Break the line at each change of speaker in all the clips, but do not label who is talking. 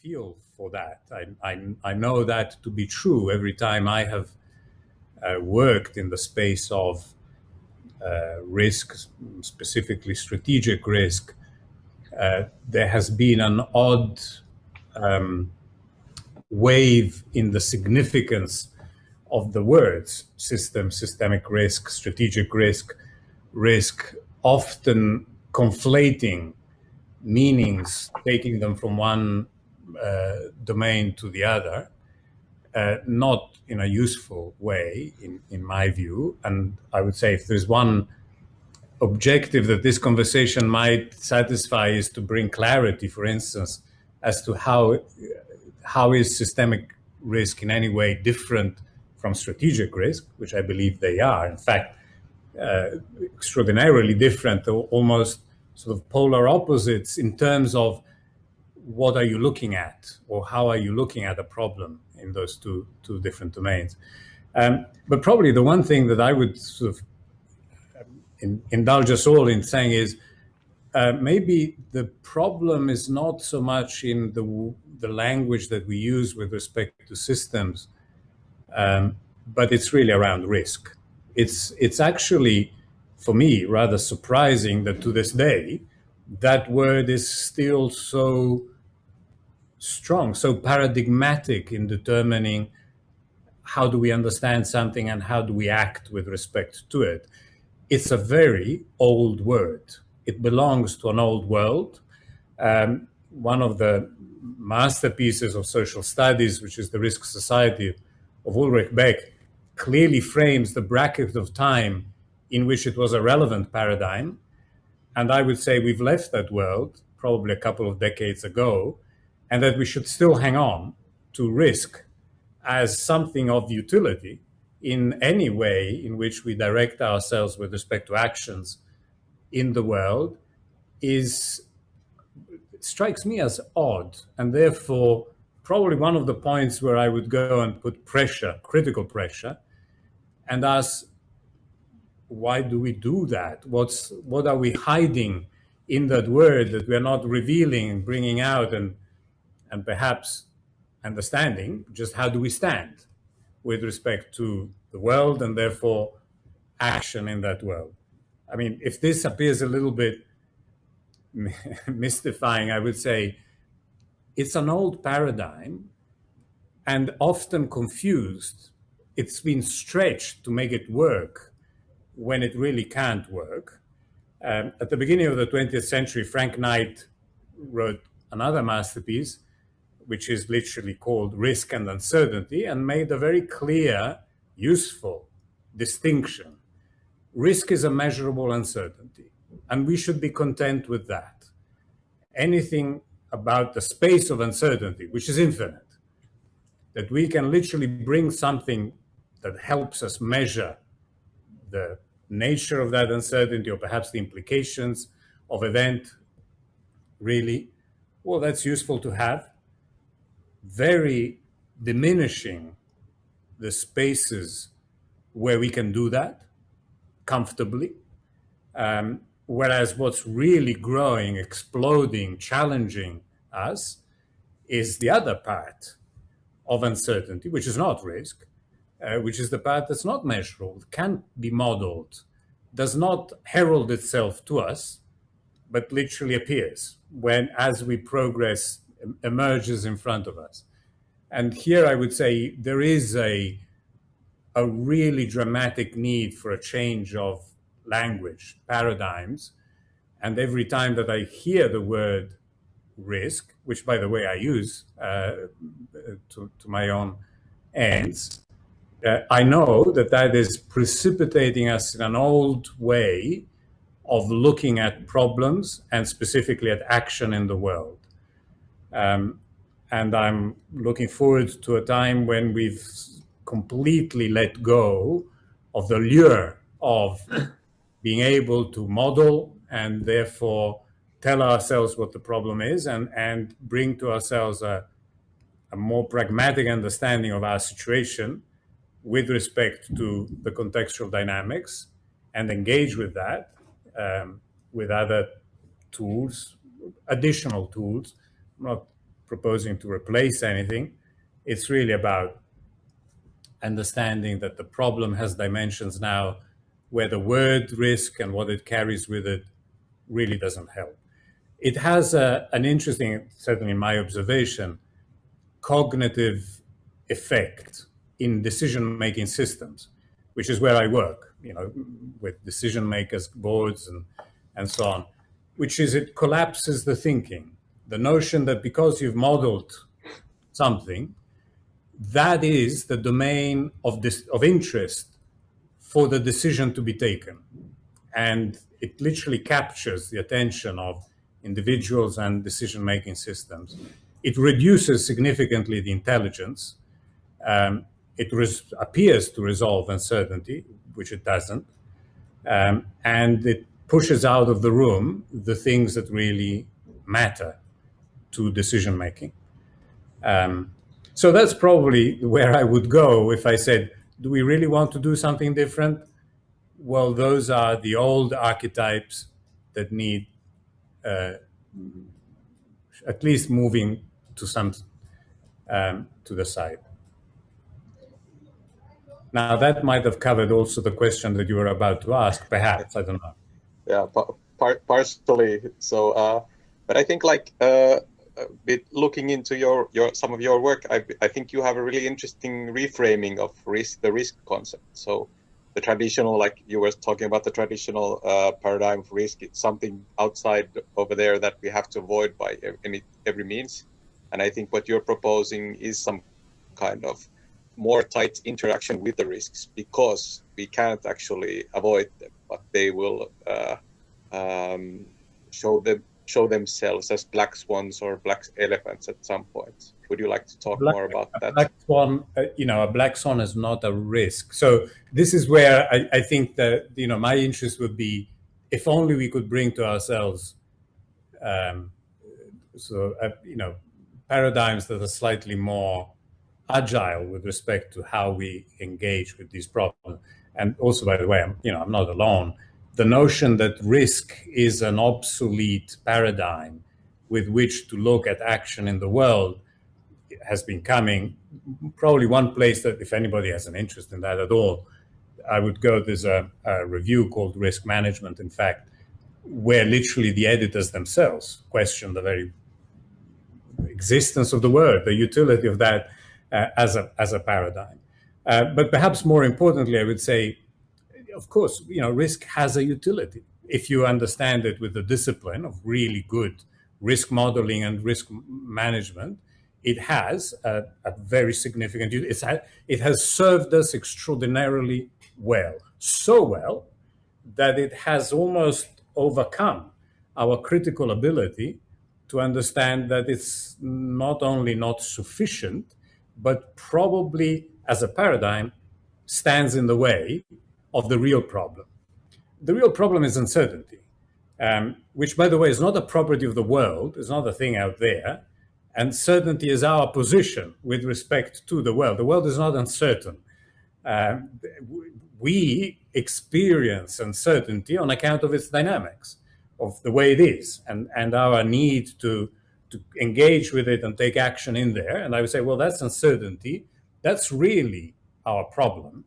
feel for that. I know that to be true every time I have worked in the space of risk, specifically strategic risk. There has been an odd wave in the significance of the words system, systemic risk, strategic risk, risk, often conflating meanings, taking them from one domain to the other, not in a useful way, in my view. And I would say if there's one objective that this conversation might satisfy is to bring clarity, for instance, as to how is systemic risk in any way different from strategic risk, which I believe they are. In fact, extraordinarily different, almost sort of polar opposites in terms of what are you looking at, or how are you looking at a problem in those two different domains. But probably the one thing that I would sort of indulge us all in saying is maybe the problem is not so much in the language that we use with respect to systems, but it's really around risk. It's actually, for me, rather surprising that to this day, that word is still so strong, so paradigmatic in determining how do we understand something and how do we act with respect to it. It's a very old word. It belongs to an old world. One of the masterpieces of social studies, which is The Risk Society of Ulrich Beck, clearly frames the bracket of time in which it was a relevant paradigm. And I would say we've left that world probably a couple of decades ago, and that we should still hang on to risk as something of utility in any way in which we direct ourselves with respect to actions in the world strikes me as odd, and therefore probably one of the points where I would go and put pressure, critical pressure, and ask, why do we do that? What are we hiding in that word that we're not revealing and bringing out and perhaps understanding just how do we stand with respect to the world and therefore action in that world? I mean, if this appears a little bit mystifying, I would say it's an old paradigm and often confused. It's been stretched to make it work when it really can't work. At the beginning of the 20th century, Frank Knight wrote another masterpiece, which is literally called Risk and Uncertainty, and made a very clear, useful distinction. Risk is a measurable uncertainty, and we should be content with that. Anything about the space of uncertainty, which is infinite, that we can literally bring something that helps us measure the nature of that uncertainty or perhaps the implications of event, really, well, that's useful to have. Very diminishing the spaces where we can do that comfortably. Whereas what's really growing, exploding, challenging us is the other part of uncertainty, which is not risk, which is the part that's not measurable, can't be modeled, does not herald itself to us, but literally appears as we progress, emerges in front of us. And here I would say there is a really dramatic need for a change of language, paradigms. And every time that I hear the word risk, which by the way I use to my own ends, I know that is precipitating us in an old way of looking at problems and specifically at action in the world. And I'm looking forward to a time when we've completely let go of the lure of being able to model and therefore tell ourselves what the problem is and bring to ourselves a more pragmatic understanding of our situation with respect to the contextual dynamics and engage with that with other tools, additional tools. I'm not proposing to replace anything. It's really about understanding that the problem has dimensions now where the word risk and what it carries with it really doesn't help. It has an interesting, certainly in my observation, cognitive effect in decision-making systems, which is where I work, with decision makers, boards, and so on, which is it collapses the thinking. The notion that because you've modeled something, that is the domain of interest for the decision to be taken. And it literally captures the attention of individuals and decision-making systems. It reduces significantly the intelligence. It appears to resolve uncertainty, which it doesn't. And it pushes out of the room the things that really matter to decision-making. So that's probably where I would go if I said, do we really want to do something different? Well, those are the old archetypes that need at least moving to to the side. Now, that might have covered also the question that you were about to ask, perhaps, I don't know.
Yeah, partially. So, but I think bit looking into your some of your work, I think you have a really interesting reframing of the risk concept. So the traditional, like you were talking about, the traditional paradigm of risk, it's something outside over there that we have to avoid by every means. And I think what you're proposing is some kind of more tight interaction with the risks, because we can't actually avoid them, but they will show themselves as black swans or black elephants at some point. Would you like to talk more about that?
Black swan, a black swan is not a risk. So this is where I think that, my interest would be, if only we could bring to ourselves, paradigms that are slightly more agile with respect to how we engage with these problems. And also, by the way, I'm not alone. The notion that risk is an obsolete paradigm with which to look at action in the world has been coming. Probably one place that, if anybody has an interest in that at all, I would go. There's a review called Risk Management, in fact, where literally the editors themselves question the very existence of the word, the utility of that as a paradigm. But perhaps more importantly, I would say, of course, risk has a utility if you understand it with the discipline of really good risk modeling and risk management. It has a very significant. It has served us extraordinarily well, so well that it has almost overcome our critical ability to understand that it's not only not sufficient, but probably as a paradigm stands in the way of the real problem. The real problem is uncertainty, which, by the way, is not a property of the world. It's not a thing out there. And certainty is our position with respect to the world. The world is not uncertain. We experience uncertainty on account of its dynamics, of the way it is, and our need to engage with it and take action in there. And I would say, well, that's uncertainty. That's really our problem.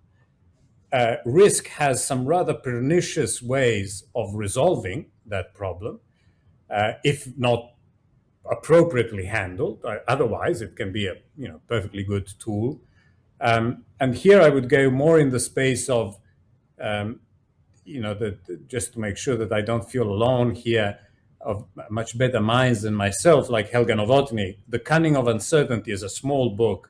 Risk has some rather pernicious ways of resolving that problem, if not appropriately handled. Otherwise, it can be a perfectly good tool. And here I would go more in the space of, just to make sure that I don't feel alone here, of much better minds than myself, like Helga Novotny. The Cunning of Uncertainty is a small book.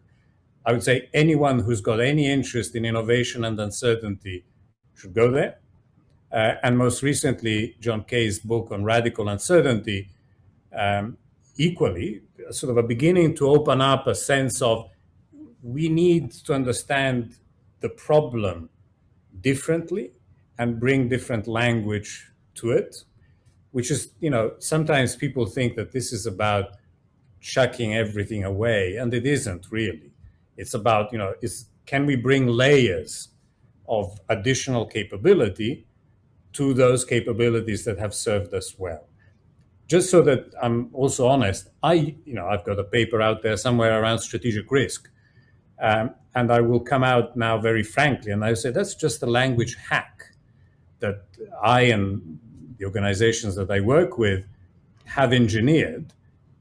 I would say anyone who's got any interest in innovation and uncertainty should go there. And most recently, John Kay's book on radical uncertainty, equally, sort of a beginning to open up a sense of we need to understand the problem differently and bring different language to it, which is, sometimes people think that this is about chucking everything away, and it isn't really. It's about, can we bring layers of additional capability to those capabilities that have served us well? just so that I'm also honest, I've got a paper out there somewhere around strategic risk, and I will come out now very frankly, and I say that's just a language hack that I and the organizations that I work with have engineered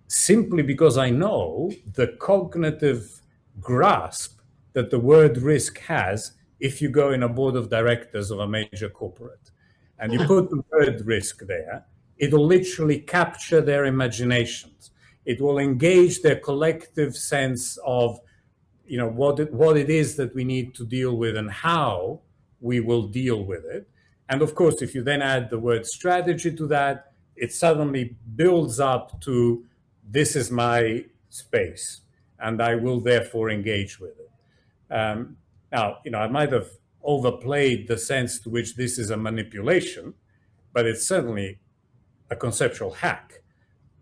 simply because I know the cognitive grasp that the word risk has if you go in a board of directors of a major corporate and you put the word risk there, it will literally capture their imaginations. It will engage their collective sense of what it is that we need to deal with and how we will deal with it. And of course, if you then add the word strategy to that, it suddenly builds up to this is my space, and I will therefore engage with it. Now, I might have overplayed the sense to which this is a manipulation, but it's certainly a conceptual hack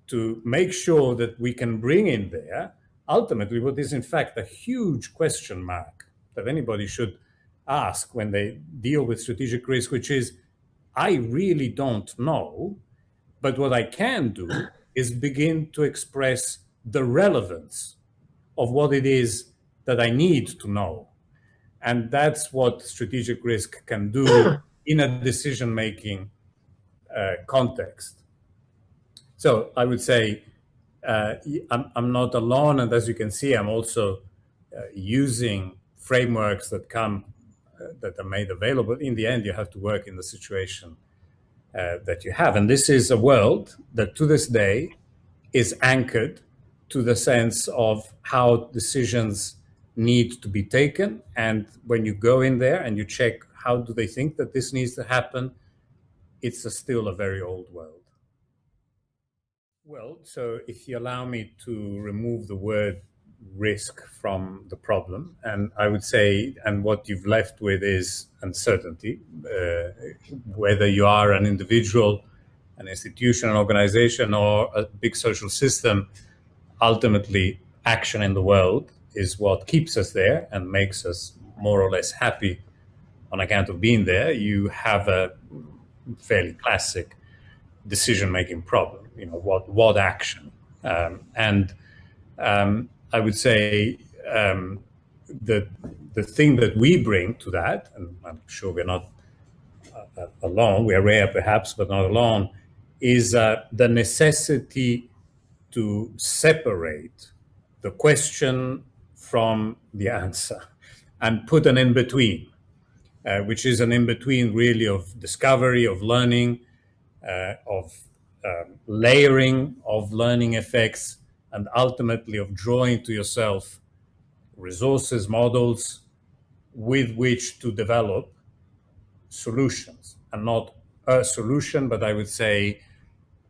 to make sure that we can bring in there ultimately what is in fact a huge question mark that anybody should ask when they deal with strategic risk, which is, I really don't know, but what I can do is begin to express the relevance of what it is that I need to know. And that's what strategic risk can do in a decision-making context. So I would say I'm not alone, and as you can see, I'm also using frameworks that are made available. In the end, you have to work in the situation that you have, and this is a world that to this day is anchored to the sense of how decisions need to be taken. And when you go in there and you check how do they think that this needs to happen, it's still a very old world. Well, so if you allow me to remove the word risk from the problem, and I would say, and what you've left with is uncertainty, whether you are an individual, an institution, an organization, or a big social system, ultimately action in the world is what keeps us there and makes us more or less happy on account of being there. You have a fairly classic decision-making problem. What action? And I would say the thing that we bring to that, and I'm sure we're not alone, we are rare perhaps, but not alone, is the necessity to separate the question from the answer and put an in-between, which is an in-between really of discovery, of learning, of layering of learning effects, and ultimately of drawing to yourself resources, models with which to develop solutions. And not a solution, but I would say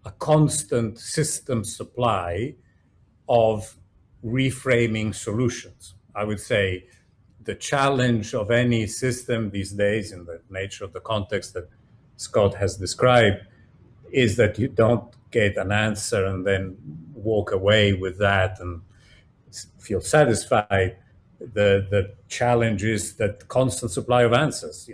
a constant system supply of reframing solutions. I would say the challenge of any system these days, in the nature of the context that Scott has described, is that you don't get an answer and then walk away with that and feel satisfied. The challenge is that constant supply of answers.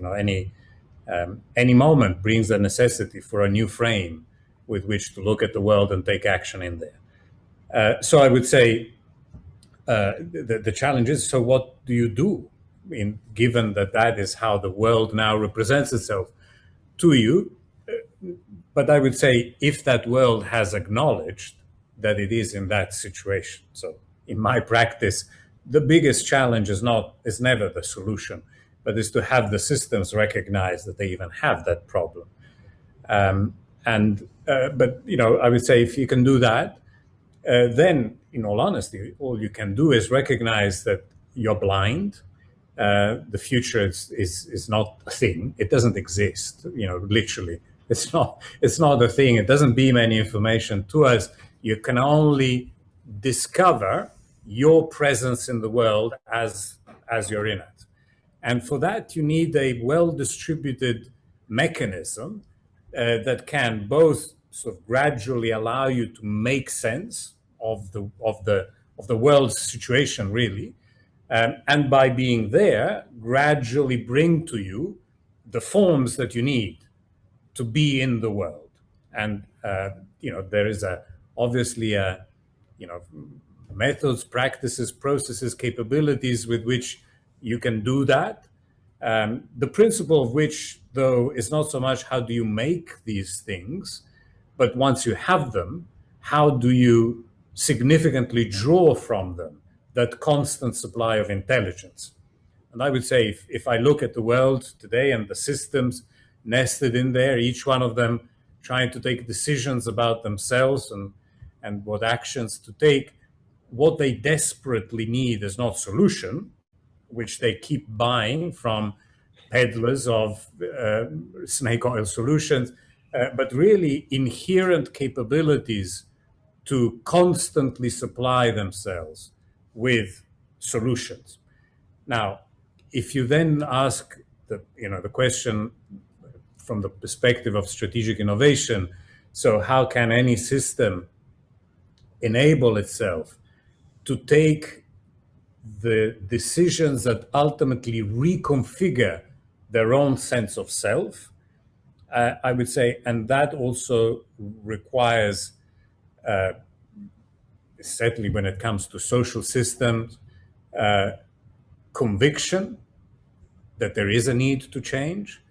Any moment brings a necessity for a new frame with which to look at the world and take action in there. So I would say the challenge is, so what do you do given that is how the world now represents itself to you? But I would say if that world has acknowledged that it is in that situation. So in my practice, the biggest challenge is never the solution, but is to have the systems recognize that they even have that problem. But I would say if you can do that, then in all honesty, all you can do is recognize that you're blind. The future is not a thing. It doesn't exist, literally. It's not a thing. It doesn't beam any information to us. You can only discover your presence in the world as you're in it. And for that, you need a well-distributed mechanism that can both sort of gradually allow you to make sense of the world's situation, really, and by being there, gradually bring to you the forms that you need to be in the world. And There is obviously methods, practices, processes, capabilities with which you can do that. The principle of which, though, is not so much how do you make these things, but once you have them, how do you significantly draw from them that constant supply of intelligence? And I would say if I look at the world today and the systems nested in there, each one of them trying to take decisions about themselves and what actions to take, what they desperately need is not solution, which they keep buying from peddlers of snake oil solutions, but really inherent capabilities to constantly supply themselves with solutions. Now, if you then ask the question from the perspective of strategic innovation, so how can any system enable itself to take the decisions that ultimately reconfigure their own sense of self? I would say, and that also requires, certainly when it comes to social systems, conviction that there is a need to change,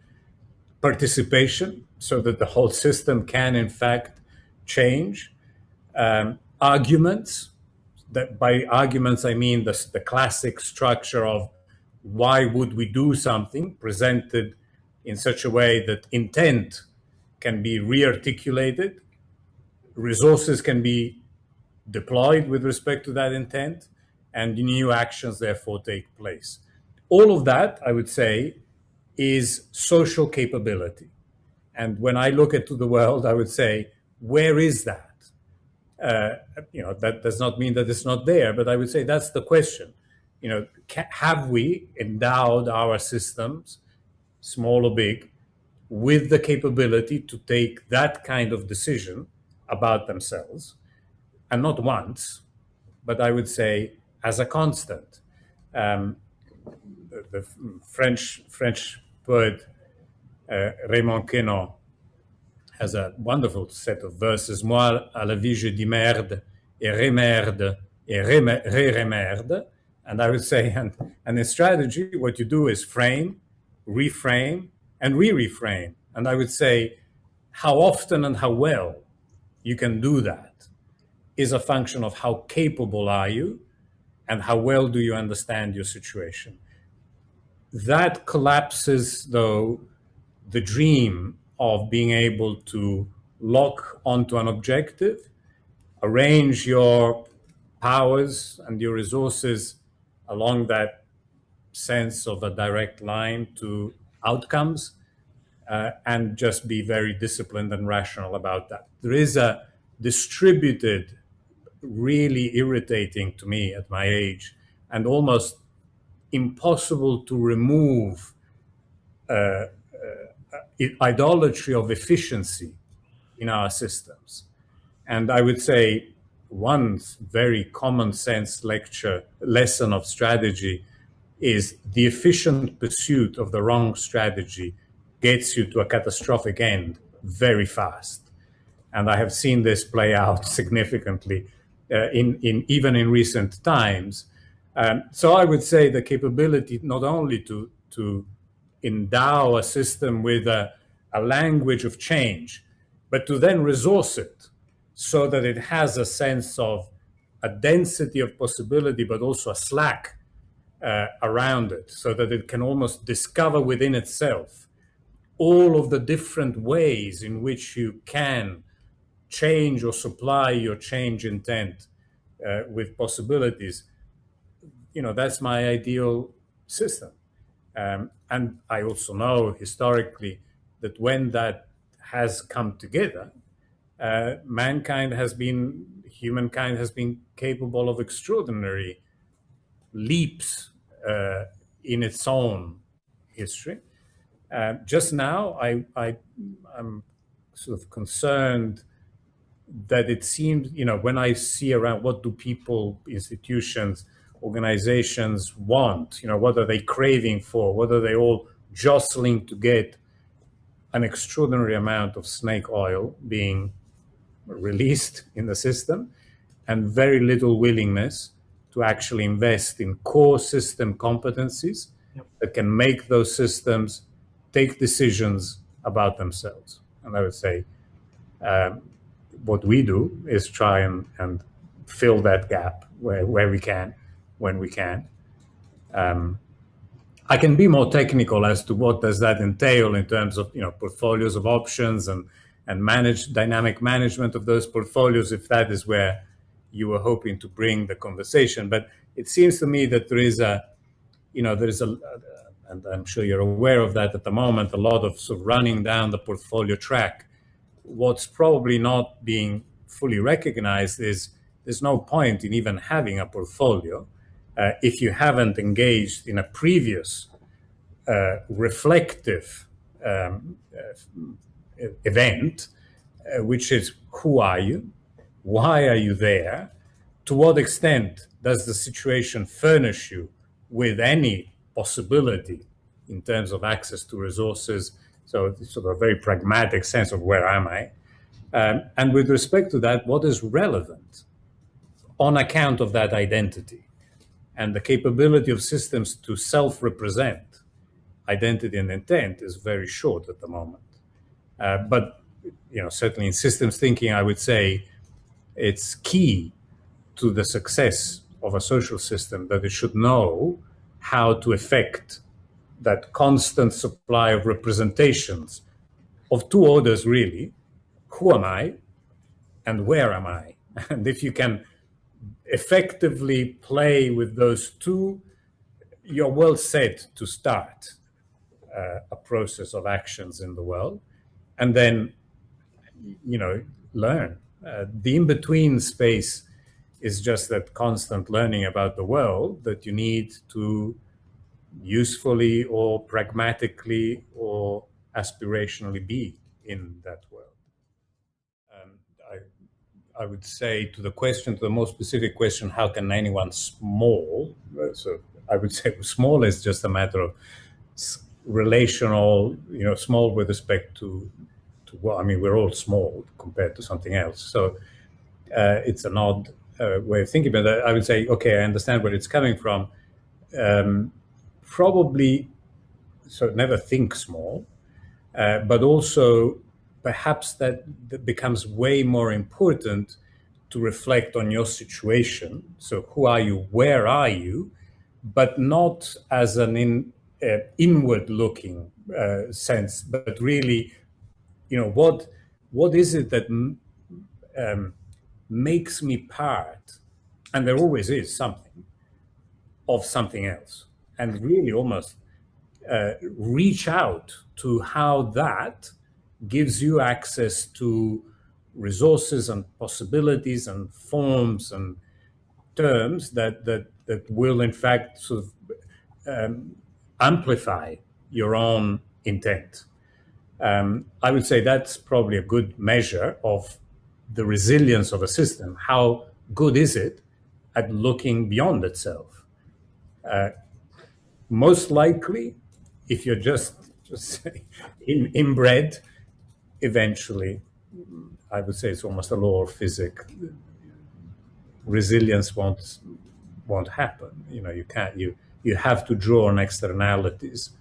participation so that the whole system can in fact change, arguments. That by arguments I mean the classic structure of why would we do something, presented in such a way that intent can be re-articulated, resources can be deployed with respect to that intent, and new actions therefore take place. All of that, I would say, is social capability. And when I look into the world, I would say, where is that? That does not mean that it's not there, but I would say that's the question. Have we endowed our systems, small or big, with the capability to take that kind of decision about themselves, and not once, but I would say as a constant. The French poet Raymond Queneau has a wonderful set of verses. Moi, à la vie, je dis merde, et remerde, et re-remerde. And I would say, and in strategy, what you do is frame, reframe, and re-reframe. And I would say, how often and how well you can do that is a function of how capable are you and how well do you understand your situation. That collapses, though, the dream of being able to lock onto an objective, arrange your powers and your resources along that sense of a direct line to outcomes, and just be very disciplined and rational about that. There is a distributed, really irritating to me at my age, and almost impossible to remove idolatry of efficiency in our systems. And I would say one very common sense lesson of strategy is the efficient pursuit of the wrong strategy gets you to a catastrophic end very fast. And I have seen this play out significantly even in recent times. So I would say the capability not only to endow a system with a language of change, but to then resource it so that it has a sense of a density of possibility, but also a slack around it, so that it can almost discover within itself all of the different ways in which you can change or supply your change intent with possibilities. That's my ideal system. And I also know historically that when that has come together, humankind has been capable of extraordinary leaps in its own history. Just now, I'm sort of concerned that it seems, when I see around what do people, institutions, organizations want, what are they craving for, what are they all jostling to get, an extraordinary amount of snake oil being released in the system, and very little willingness to actually invest in core system competencies that can make those systems take decisions about themselves. And I would say what we do is try and fill that gap where we can, when we can. I can be more technical as to what does that entail in terms of portfolios of options and dynamic management of those portfolios, if that is where you were hoping to bring the conversation. But it seems to me that there is and I'm sure you're aware of that at the moment, a lot of sort of running down the portfolio track. What's probably not being fully recognized is there's no point in even having a portfolio if you haven't engaged in a previous reflective event, which is who are you, why are you there, to what extent does the situation furnish you with any possibility in terms of access to resources, so it's sort of a very pragmatic sense of where am I, and with respect to that, what is relevant on account of that identity. And the capability of systems to self-represent identity and intent is very short at the moment. But certainly in systems thinking, I would say it's key to the success of a social system that it should know how to effect that constant supply of representations of two orders, really. Who am I and where am I? And if you can effectively play with those two, you're well set to start a process of actions in the world, and then learn. The in-between space is just that constant learning about the world that you need to usefully or pragmatically or aspirationally be in that world. I would say to the more specific question, how can anyone small? So I would say small is just a matter of relational, small with respect to well, I mean, we're all small compared to something else. So it's an odd way of thinking about it. I would say, okay, I understand where it's coming from. Probably, so never think small, but also perhaps that becomes way more important to reflect on your situation. So who are you? Where are you? But not as an inward-looking sense, but really, what is it that makes me part? And there always is something of something else, and really almost reach out to how that gives you access to resources and possibilities and forms and terms that will in fact sort of amplify your own intent. I would say that's probably a good measure of the resilience of a system. How good is it at looking beyond itself? Most likely, if you're just inbred, eventually, I would say it's almost a law of physics. Resilience won't happen. You can't. You have to draw on externalities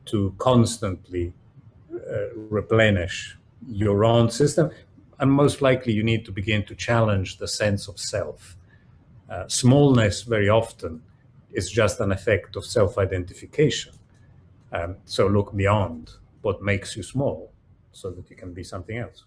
to constantly replenish your own system, and most likely you need to begin to challenge the sense of self. Smallness very often is just an effect of self-identification. So look beyond what makes you small so that you can be something else.